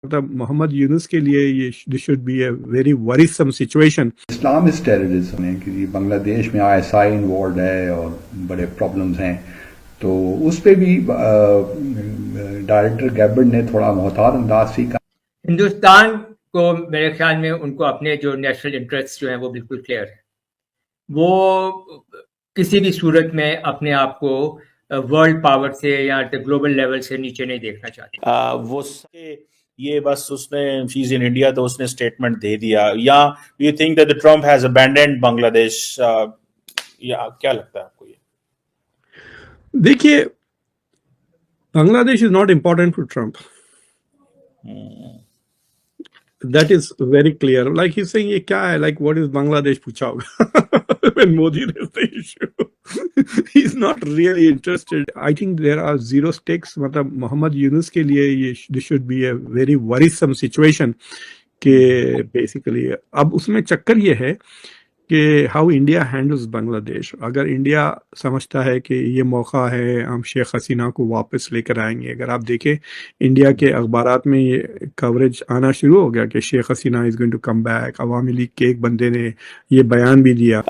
मतलब मोहम्मद यूनुस के लिए ये this should be a very worrisome situation. इस्लाम इस टेररिज्म है कि बांग्लादेश में आईएसआई इन्वॉल्व है और बड़े प्रॉब्लम्स हैं, तो उस पर भी डायरेक्टर गैबर्ड ने थोड़ा मोहतात अंदाज से कहा। हिंदुस्तान को मेरे ख्याल में उनको अपने जो नेशनल इंटरेस्ट जो हैं वो बिल्कुल क्लियर है। वो किसी भी सूरत में अपने आप को वर्ल्ड पावर से या ग्लोबल लेवल से नीचे नहीं देखना चाहते। वो ये बस उसने शी इज इन इंडिया तो उसने स्टेटमेंट दे दिया, या you think that the Trump has abandoned Bangladesh, या क्या लगता है आपको? ये देखिए, Bangladesh is not important for Trump, that is very clear. Like he's saying, ये क्या है, like what is Bangladesh पूछा होगा when Modi raised the issue. He's not really interested. I think there are zero stakes. मतलब मोहम्मद यूनुस के लिए ये this should be a very worrisome situation कि basically अब उसमें चक्कर ये है कि हाउ इंडिया हैंडल्स बांग्लादेश। अगर इंडिया समझता है कि ये मौका है, हम शेख हसीना को वापस लेकर आएंगे। अगर आप देखें इंडिया के अखबारात में ये कवरेज आना शुरू हो गया कि Sheikh Hasina is going to come back. Awami League के एक बंदे ने ये बयान भी दिया।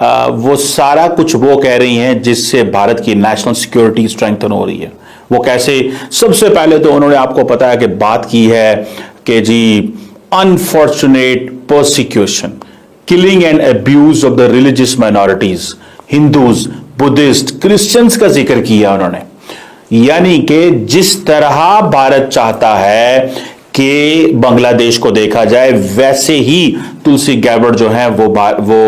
वो सारा कुछ वो कह रही हैं जिससे भारत की नेशनल सिक्योरिटी स्ट्रेंथन हो रही है। वो कैसे? सबसे पहले तो उन्होंने, आपको पता है कि बात की है कि जी unfortunate persecution, killing and abuse of the religious minorities, Hindus, Buddhist, Christians का जिक्र किया उन्होंने। यानी कि जिस तरह भारत चाहता है कि बांग्लादेश को देखा जाए, वैसे ही तुलसी गैबर्ड जो है वो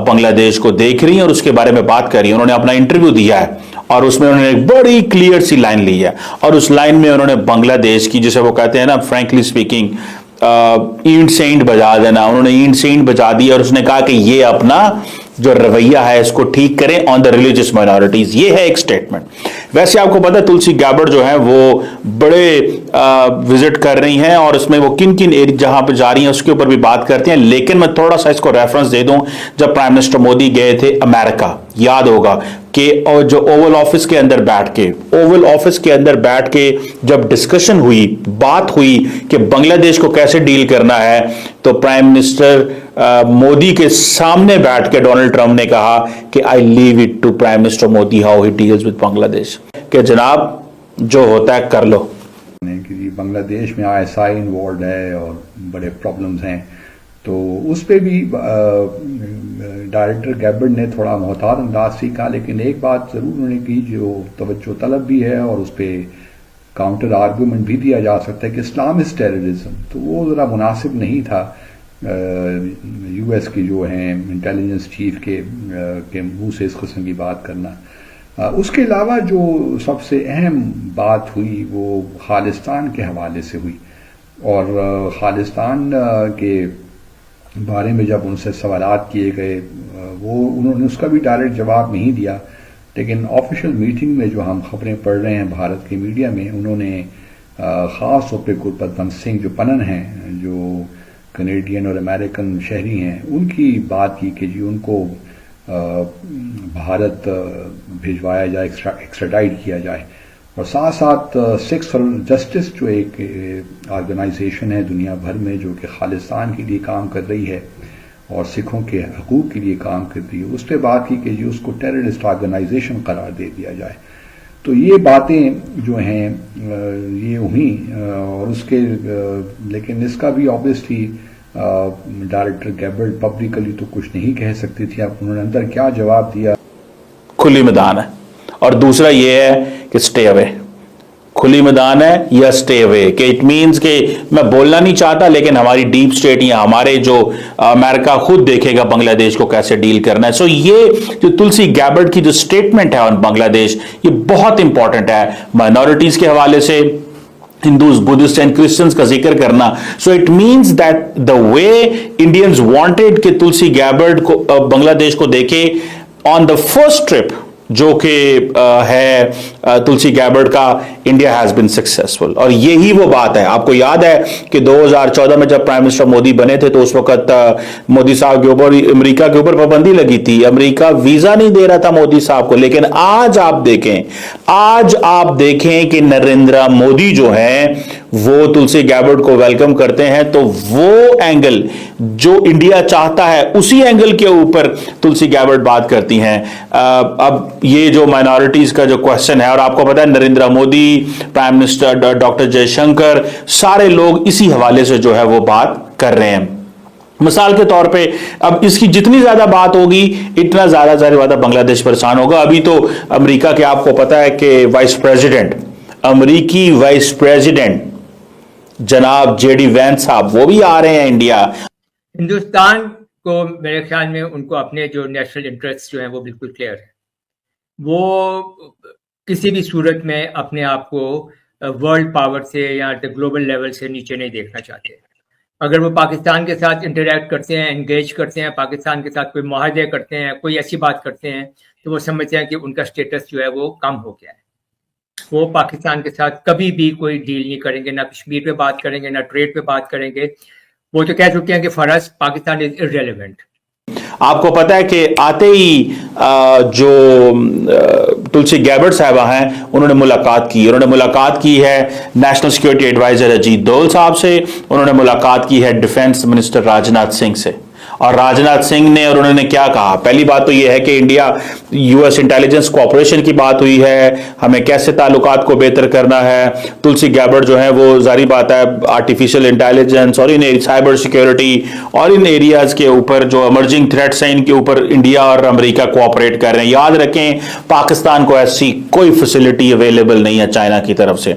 बांग्लादेश को देख रही हैं और उसके बारे में बात कर रही हैं। उन्होंने अपना इंटरव्यू दिया है और उसमें उन्होंने एक बड़ी क्लियर सी लाइन ली है, और उस लाइन में उन्होंने बांग्लादेश की, जिसे वो कहते हैं ना फ्रैंकली स्पीकिंग, ईंट सेंट बजा देना, उन्होंने ईंट सेंट बजा दिया और उसने कहा कि ये अपना जो रवैया है इसको ठीक करें ऑन द रिलीजियस माइनॉरिटीज। ये है एक स्टेटमेंट। वैसे आपको पता है तुलसी गैबर्ड जो है वो बड़े विजिट कर रही हैं और उसमें वो किन किन एरिया जहां पर जा रही हैं उसके ऊपर भी बात करती हैं। लेकिन मैं थोड़ा सा इसको रेफरेंस दे दूं, जब प्राइम मिनिस्टर मोदी गए थे अमेरिका, याद होगा कि और जो ओवल ऑफिस के अंदर बैठ के जब डिस्कशन हुई, बात हुई कि बांग्लादेश को कैसे डील करना है, तो प्राइम मिनिस्टर मोदी के सामने बैठ के डोनाल्ड ट्रंप ने कहा कि I leave it to prime minister Modi how he deals with Bangladesh, कि जनाब जो होता है कर लो। कि बांग्लादेश में आईएसआई इन्वॉल्व है और बड़े प्रॉब्लम्स हैं, तो उस पर भी डायरेक्टर गैबर्ड ने थोड़ा मोहतात अंदाज से कहा। लेकिन एक बात ज़रूर उन्होंने की जो तवज्जो तलब भी है और उस पर काउंटर आर्गूमेंट भी दिया जा सकता है कि इस्लाम इज टेररिज्म, तो वो ज़रा मुनासिब नहीं था यूएस की जो हैं इंटेलिजेंस चीफ के मुंह से इस किस्म की बात करना। उसके अलावा जो सबसे अहम बात हुई वो खालिस्तान के हवाले से हुई, और खालिस्तान के बारे में जब उनसे सवालात किए गए वो उन्होंने उसका भी डायरेक्ट जवाब नहीं दिया। लेकिन ऑफिशियल मीटिंग में जो हम खबरें पढ़ रहे हैं भारत के मीडिया में, उन्होंने ख़ास तौर पर गुरबचन सिंह जो पनन हैं, जो कनेडियन और अमेरिकन शहरी हैं, उनकी बात की कि जी उनको भारत भिजवाया जाए, एक्स्ट्राडाइट किया जाए। और साथ साथ सिक्स फॉर जस्टिस जो एक ऑर्गेनाइजेशन है दुनिया भर में जो कि खालिस्तान के लिए काम कर रही है और सिखों के हकूक़ के लिए काम कर रही है, उस पर बात की कि जी उसको टेररिस्ट ऑर्गेनाइजेशन करार दे दिया जाए। तो ये बातें जो हैं ये हुई, और उसके लेकिन इसका भी ऑब्वियसली डायरेक्टर गैबर्ड पब्लिकली तो कुछ नहीं कह सकती थी। अब उन्होंने अंदर क्या जवाब दिया, खुली मैदान है। और दूसरा ये है कि स्टे अवे, खुली मैदान है या स्टे अवे, कि इट मीन्स कि मैं बोलना नहीं चाहता लेकिन हमारी डीप स्टेट या हमारे जो अमेरिका खुद देखेगा बांग्लादेश को कैसे डील करना है। सो ये जो तुलसी गैबर्ड की जो स्टेटमेंट है ऑन बांग्लादेश, ये बहुत इंपॉर्टेंट है माइनॉरिटीज के हवाले से, हिंदूज, बुद्धिस्ट एंड क्रिश्चियंस का जिक्र करना। So it means that the way Indians wanted कि तुलसी गैबर्ड को बांग्लादेश को देखे ऑन द फर्स्ट ट्रिप जो कि है तुलसी गैबर्ड का, इंडिया हैज बीन सक्सेसफुल। और यही वो बात है। आपको याद है कि 2014 में जब प्राइम मिनिस्टर मोदी बने थे तो उस वक्त मोदी साहब के ऊपर, अमेरिका के ऊपर पाबंदी लगी थी, अमेरिका वीजा नहीं दे रहा था मोदी साहब को। लेकिन आज आप देखें कि नरेंद्र मोदी जो हैं वो तुलसी गैबर्ड को वेलकम करते हैं, तो वो एंगल जो इंडिया चाहता है उसी एंगल के ऊपर तुलसी गैबर्ड बात करती हैं। अब ये जो माइनॉरिटीज का जो क्वेश्चन है, और आपको पता है Narendra Modi, prime minister doctor Jaishankar, सारे लोग इसी हवाले से जो है वो बात कर रहे हैं। मिसाल के तौर पे अब इसकी जितनी ज्यादा बात होगी इतना ज्यादा बांग्लादेश परेशान होगा। अभी तो अमेरिका के आपको पता है कि अमेरिकी वाइस प्रेसिडेंट जनाब जेडी वैंस साहब वो भी आ रहे हैं इंडिया। हिंदुस्तान को मेरे ख्याल में उनको अपने जो नेशनल इंटरेस्ट जो हैं वो बिल्कुल क्लियर है। वो किसी भी सूरत में अपने आप को वर्ल्ड पावर से या ग्लोबल लेवल से नीचे नहीं देखना चाहते। अगर वो पाकिस्तान के साथ इंटरेक्ट करते हैं, एंगेज करते हैं, पाकिस्तान के साथ कोई मुआहदे करते हैं, कोई ऐसी बात करते हैं, तो वो समझते हैं कि उनका स्टेटस जो है वो कम हो गया है। वो पाकिस्तान के साथ कभी भी कोई डील नहीं करेंगे, ना कश्मीर पे बात करेंगे, ना ट्रेड पे बात करेंगे। वो तो कह चुके हैं कि for us Pakistan is irrelevant. आपको पता है कि आते ही जो तुलसी गैबर्ड साहबा हैं उन्होंने मुलाकात की है नेशनल सिक्योरिटी एडवाइजर अजीत डोल साहब से, उन्होंने मुलाकात की है डिफेंस मिनिस्टर राजनाथ सिंह से। और राजनाथ सिंह ने और उन्होंने क्या कहा, पहली बात तो यह है कि इंडिया यूएस इंटेलिजेंस कोऑपरेशन की बात हुई है, हमें कैसे ताल्लुकात को बेहतर करना है। तुलसी गैबर्ड जो है वो जारी बात है आर्टिफिशियल इंटेलिजेंस और इन साइबर सिक्योरिटी और इन एरियाज के ऊपर जो इमर्जिंग थ्रेट्स हैं इनके ऊपर इंडिया और अमेरिका कोऑपरेट कर रहे हैं। याद रखें पाकिस्तान को ऐसी कोई फैसिलिटी अवेलेबल नहीं है चाइना की तरफ से,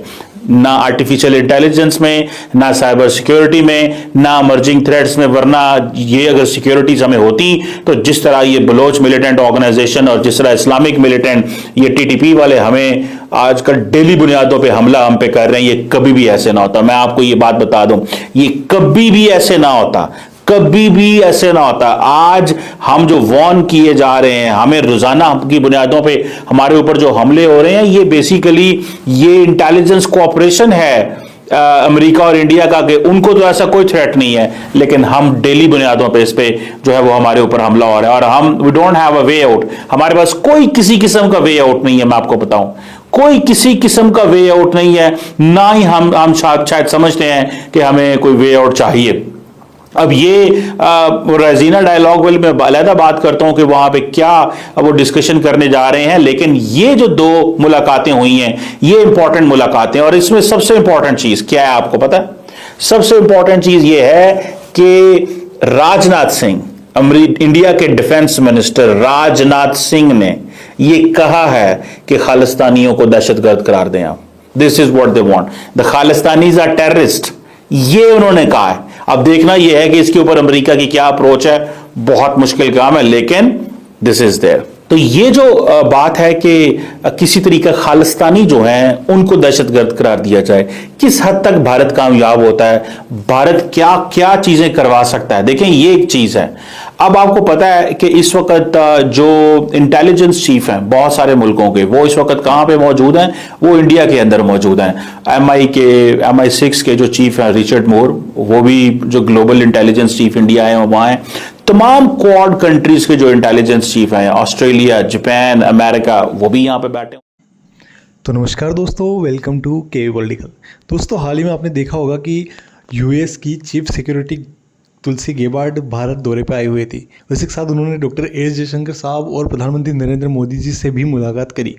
ना आर्टिफिशियल इंटेलिजेंस में, ना साइबर सिक्योरिटी में, ना इमर्जिंग थ्रेट्स में। वरना ये अगर सिक्योरिटीज हमें होती तो जिस तरह ये बलोच मिलिटेंट ऑर्गेनाइजेशन और जिस तरह इस्लामिक मिलिटेंट ये टीटीपी वाले हमें आजकल डेली बुनियादों पे हमला हम पे कर रहे हैं, ये कभी भी ऐसे ना होता। मैं आपको ये बात बता दूं, ये कभी भी ऐसे ना होता, कभी भी ऐसे ना होता। आज हम जो वॉर्न किए जा रहे हैं, हमें रोजाना की बुनियादों पे हमारे ऊपर जो हमले हो रहे हैं, ये बेसिकली ये इंटेलिजेंस कोऑपरेशन है अमेरिका और इंडिया का, कि उनको तो ऐसा कोई थ्रेट नहीं है, लेकिन हम डेली बुनियादों पे इस पे जो है वो हमारे ऊपर हमला हो रहा है और हम we don't have a way out. हमारे पास कोई किसी किस्म का वे आउट नहीं है। मैं आपको बताऊं कोई किसी किस्म का वे आउट नहीं है, ना ही हम शायद समझते हैं कि हमें कोई वे आउट चाहिए। अब ये रेजीना डायलॉग वाली मैं अलहदा बात करता हूं कि वहां पे क्या वो डिस्कशन करने जा रहे हैं, लेकिन ये जो दो मुलाकातें हुई हैं ये इंपॉर्टेंट मुलाकातें। और इसमें सबसे इंपॉर्टेंट चीज क्या है आपको पता है? सबसे इंपॉर्टेंट चीज ये है कि राजनाथ सिंह, इंडिया के डिफेंस मिनिस्टर राजनाथ सिंह ने ये कहा है कि खालिस्तानियों को दहशतगर्द करार दें आप। This is what they want, the Khalistanis are terrorist, ये उन्होंने कहा है। अब देखना यह है कि इसके ऊपर अमेरिका की क्या अप्रोच है, बहुत मुश्किल काम है, लेकिन दिस इज देयर। तो ये जो बात है कि किसी तरीके खालिस्तानी जो हैं उनको दहशतगर्द करार दिया जाए, किस हद तक भारत कामयाब होता है, भारत क्या क्या चीजें करवा सकता है। देखें ये एक चीज है। अब आपको पता है कि इस वक्त जो इंटेलिजेंस चीफ हैं बहुत सारे मुल्कों के, वो इस वक्त कहां पे मौजूद हैं? वो इंडिया के अंदर मौजूद हैं। MI6 के जो चीफ हैं रिचर्ड मोर, वो भी जो ग्लोबल इंटेलिजेंस चीफ इंडिया है वहां है। तमाम क्वाड कंट्रीज के जो इंटेलिजेंस चीफ हैं, ऑस्ट्रेलिया, जापान, अमेरिका, वो भी यहाँ पे बैठे। तो नमस्कार दोस्तों, वेलकम टू के पॉलिटिकल। दोस्तों हाल ही में आपने देखा होगा कि यूएस की चीफ सिक्योरिटी तुलसी गैबार्ड भारत दौरे पर आई हुई थी। उसी के साथ उन्होंने डॉक्टर एस जयशंकर साहब और प्रधानमंत्री नरेंद्र मोदी जी से भी मुलाकात करी।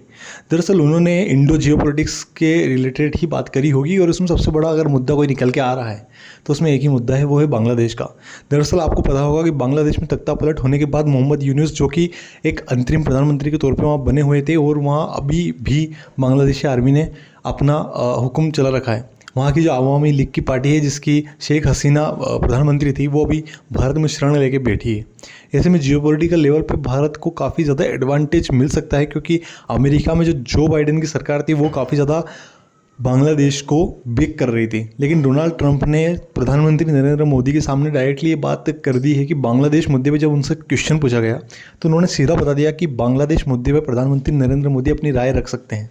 दरअसल उन्होंने इंडो जियोपॉलिटिक्स के रिलेटेड ही बात करी होगी और उसमें सबसे बड़ा अगर मुद्दा कोई निकल के आ रहा है तो उसमें एक ही मुद्दा है, वो है बांग्लादेश का। दरअसल आपको पता होगा कि बांग्लादेश में तख्ता पलट होने के बाद मोहम्मद यूनुस जो कि एक अंतरिम प्रधानमंत्री के तौर पर वहाँ बने हुए थे और वहाँ अभी भी बांग्लादेशी आर्मी ने अपना हुक्म चला रखा है। वहाँ की जो अवामी लीग की पार्टी है जिसकी शेख हसीना प्रधानमंत्री थी, वो अभी भारत में शरण लेके बैठी है। ऐसे में जियोपॉलिटिकल लेवल पे भारत को काफ़ी ज़्यादा एडवांटेज मिल सकता है, क्योंकि अमेरिका में जो बाइडेन की सरकार थी वो काफ़ी ज़्यादा बांग्लादेश को बेक कर रही थी। लेकिन डोनाल्ड ट्रंप ने प्रधानमंत्री नरेंद्र मोदी के सामने डायरेक्टली ये बात कर दी है कि बांग्लादेश मुद्दे पे जब उनसे क्वेश्चन पूछा गया तो उन्होंने सीधा बता दिया कि बांग्लादेश मुद्दे पे प्रधानमंत्री नरेंद्र मोदी अपनी राय रख सकते हैं।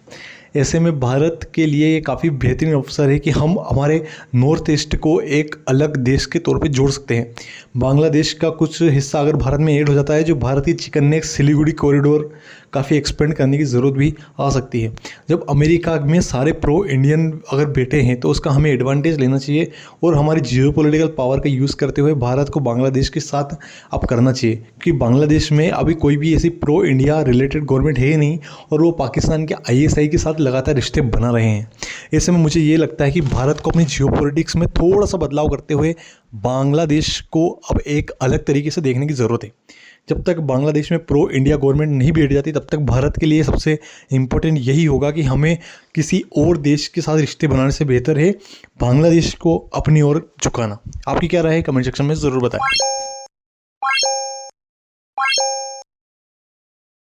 ऐसे में भारत के लिए ये काफ़ी बेहतरीन अवसर है कि हम हमारे नॉर्थ ईस्ट को एक अलग देश के तौर पे जोड़ सकते हैं। बांग्लादेश का कुछ हिस्सा अगर भारत में ऐड हो जाता है, जो भारत की चिकन नेक सिलीगुड़ी कॉरिडोर काफ़ी एक्सपेंड करने की ज़रूरत भी आ सकती है। जब अमेरिका में सारे प्रो इंडियन अगर बैठे हैं तो उसका हमें एडवांटेज लेना चाहिए और हमारी जियोपॉलिटिकल पावर का यूज़ करते हुए भारत को बांग्लादेश के साथ अब करना चाहिए, क्योंकि बांग्लादेश में अभी कोई भी ऐसी प्रो इंडिया रिलेटेड गवर्नमेंट है नहीं और वो पाकिस्तान के ISI के साथ लगातार रिश्ते बना रहे हैं। ऐसे में मुझे ये लगता है कि भारत को अपनी जियोपॉलिटिक्स में थोड़ा सा बदलाव करते हुए बांग्लादेश को अब एक अलग तरीके से देखने की ज़रूरत है। जब तक बांग्लादेश में प्रो इंडिया गवर्नमेंट नहीं बैठ जाती तब तक भारत के लिए सबसे इम्पोर्टेंट यही होगा कि हमें किसी और देश के साथ रिश्ते बनाने से बेहतर है बांग्लादेश को अपनी ओर झुकाना। आपकी क्या राय है, कमेंट सेक्शन में ज़रूर बताएं।